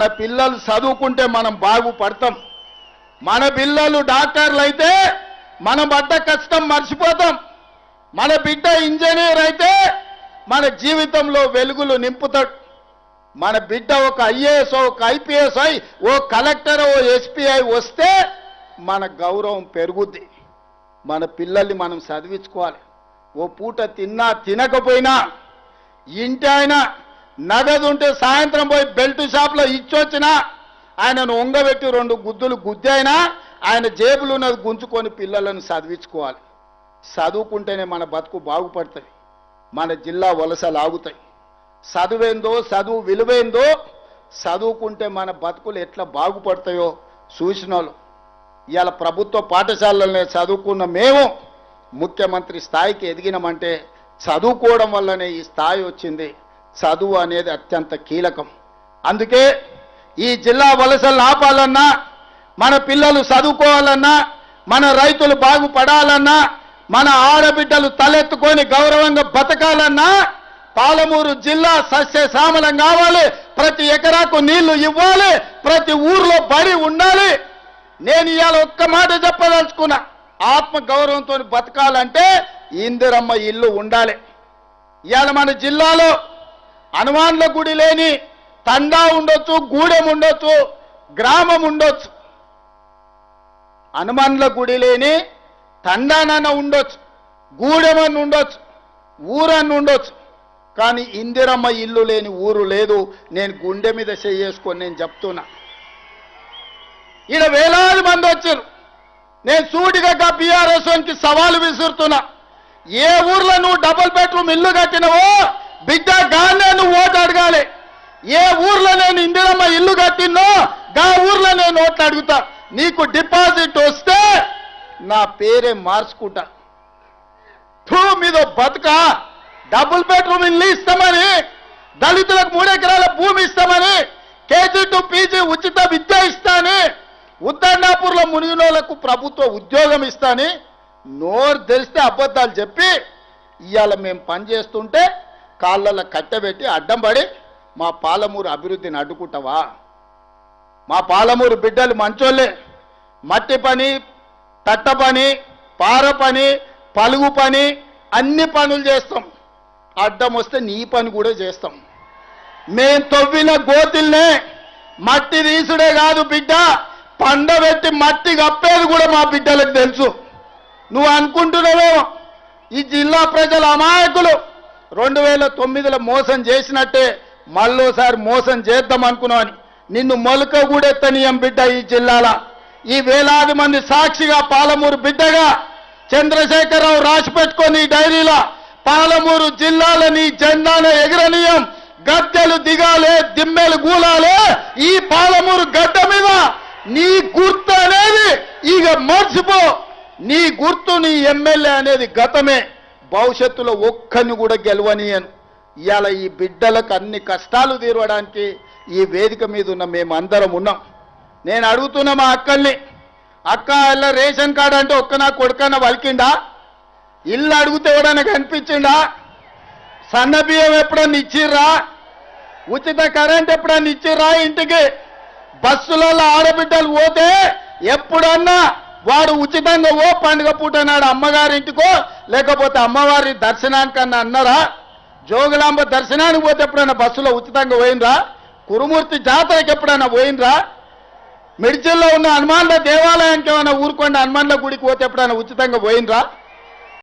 మన పిల్లలు చదువుకుంటే మనం బాగుపడతాం. మన పిల్లలు డాక్టర్లు అయితే మనం పడ్డ కష్టం మర్చిపోతాం. మన బిడ్డ ఇంజనీర్ అయితే మన జీవితంలో వెలుగులు నింపుతాడు. మన బిడ్డ ఒక ఐఏఎస్ ఒక ఐపీఎస్ అయి ఓ కలెక్టర్ ఓ ఎస్పీ అయి వస్తే మన గౌరవం పెరుగుద్ది. మన పిల్లల్ని మనం చదివించుకోవాలి. ఓ పూట తిన్నా తినకపోయినా ఇంటి ఆయన నగదు ఉంటే సాయంత్రం పోయి బెల్ట్ షాప్లో ఇచ్చొచ్చినా ఆయనను ఒంగబెట్టి 2 గుద్దులు గుద్దైనా ఆయన జేబులు ఉన్నది గుంజుకొని పిల్లలను చదివించుకోవాలి. చదువుకుంటేనే మన బతుకు బాగుపడుతుంది, మన జిల్లా వలసలు ఆగుతాయి. చదువేందో చదువు విలువేందో చదువుకుంటే మన బతుకులు ఎట్లా బాగుపడతాయో చూసిన వాళ్ళు. ఇవాళ ప్రభుత్వ పాఠశాలలనే చదువుకున్న మేము ముఖ్యమంత్రి స్థాయికి ఎదిగినామంటే చదువుకోవడం వల్లనే ఈ స్థాయి వచ్చింది. చదువు అనేది అత్యంత కీలకం. అందుకే ఈ జిల్లా వలసలు ఆపాలన్నా, మన పిల్లలు చదువుకోవాలన్నా, మన రైతులు బాగుపడాలన్నా, మన ఆడబిడ్డలు తలెత్తుకొని గౌరవంగా బతకాలన్నా పాలమూరు జిల్లా సస్యశ్యామలం కావాలి. ప్రతి ఎకరాకు నీళ్లు ఇవ్వాలి, ప్రతి ఊర్లో బడి ఉండాలి. నేను ఇవాళ ఒక్క మాట చెప్పదలుచుకున్నా, ఆత్మ గౌరవంతో బతకాలంటే ఇందిరమ్మ ఇల్లు ఉండాలి. ఇవాళ మన జిల్లాలో హనుమాన్ల గుడి లేని తండా ఉండొచ్చు, గూడెం ఉండొచ్చు, గ్రామం ఉండొచ్చు. హనుమాన్ల గుడి లేని తండానన్న ఉండొచ్చు, గూడెమన్న ఉండొచ్చు, ఊరన్న ఉండొచ్చు. కానీ ఇందిరమ్మ ఇల్లు లేని ఊరు లేదు. నేను గుండె మీద చేసుకొని నేను చెప్తున్నా. ఈడ వేలాది మంది వచ్చారు. నేను సూటిగా బీఆర్ఎస్కి సవాలు విసురుతున్నా. ఏ ఊర్లో నువ్వు డబుల్ బెడ్రూమ్ ఇల్లు కట్టినవో బిడ్డ గానే నువ్వు ఓటు అడగాలి. ఏ ఊర్లో నేను ఇందిరమ్మ ఇల్లు కట్టినో గా ఊర్లో నేను ఓట్లు అడుగుతా. నీకు డిపాజిట్ వస్తే నా పేరే మార్చుకుంటా. మీద బతుక డబుల్ బెడ్రూమ్ ఇల్లు ఇస్తామని, దళితులకు 3 ఎకరాల భూమి ఇస్తామని, కేజీ టు పీజీ ఉచిత విద్య ఇస్తాని, ఉద్దండాపూర్లో మునిగినోళ్లకు ప్రభుత్వ ఉద్యోగం ఇస్తాని నోరు తెరిస్తే అబద్ధాలు చెప్పి ఇవాళ మేము పనిచేస్తుంటే కాళ్ళల్లో కట్టబెట్టి అడ్డం పడి మా పాలమూరు అభివృద్ధిని అడ్డుకుంటావా? మా పాలమూరు బిడ్డలు మంచోళ్ళే. మట్టి పని, తట్ట పని, పార పని, పలుగు పని అన్ని పనులు చేస్తాం. అడ్డం వస్తే నీ పని కూడా చేస్తాం. మేం తవ్విన గోతుల్నే మట్టి తీసుడే కాదు బిడ్డ, పండబెట్టి మట్టి కప్పేది కూడా మా బిడ్డలకు తెలుసు. నువ్వు అనుకుంటున్నావేమో ఈ జిల్లా ప్రజల అమాయకులు 2009లో మోసం చేసినట్టే మళ్ళోసారి మోసం చేద్దాం అనుకున్నావని. నిన్ను మొలక కూడా ఎత్తనీయం బిడ్డ. ఈ జిల్లాల ఈ వేలాది మంది సాక్షిగా పాలమూరు బిడ్డగా చంద్రశేఖరరావు రాసి పెట్టుకొని డైరీలో పాలమూరు జిల్లాలో నీ జెండాను ఎగరనీయం, గద్దెలు దిగాలే, దిమ్మెలు గూలాలే. ఈ పాలమూరు గడ్డ మీద నీ గుర్తు అనేది ఇక మర్చిపో. నీ గుర్తు నీ ఎమ్మెల్యే అనేది గతమే. భవిష్యత్తులో ఒక్కరిని కూడా గెలవనీయను. ఇవాళ ఈ బిడ్డలకు అన్ని కష్టాలు తీరవడానికి ఈ వేదిక మీద ఉన్న మేము అందరం ఉన్నాం. నేను అడుగుతున్నా మా అక్కల్ని, అక్క ఇలా రేషన్ కార్డు అంటే ఒక్క నా కొడుకన్నా వలికిండా? ఇల్లు అడిగితే ఎవడన్నా కనిపించిండా? సన్న బియ్యం ఎప్పుడన్నా ఇచ్చిర్రా? ఉచిత కరెంట్ ఎప్పుడన్నా ఇచ్చిర్రా? ఇంటికి బస్సులలో ఆడబిడ్డలు పోతే ఎప్పుడన్నా వాడు ఉచితంగా ఓ పండుగ పూట నాడు అమ్మగారింటికో లేకపోతే అమ్మవారి దర్శనానికన్నా అన్నారా? జోగులాంబ దర్శనానికి పోతే ఎప్పుడైనా బస్సులో ఉచితంగా పోయినరా? కురుమూర్తి జాతరకి ఎప్పుడైనా పోయినరా? మిడ్జిల్లో ఉన్న హనుమాన్ల దేవాలయానికి ఏమైనా ఊరుకోండి హనుమాన్ల గుడికి పోతే ఎప్పుడైనా ఉచితంగా పోయినరా?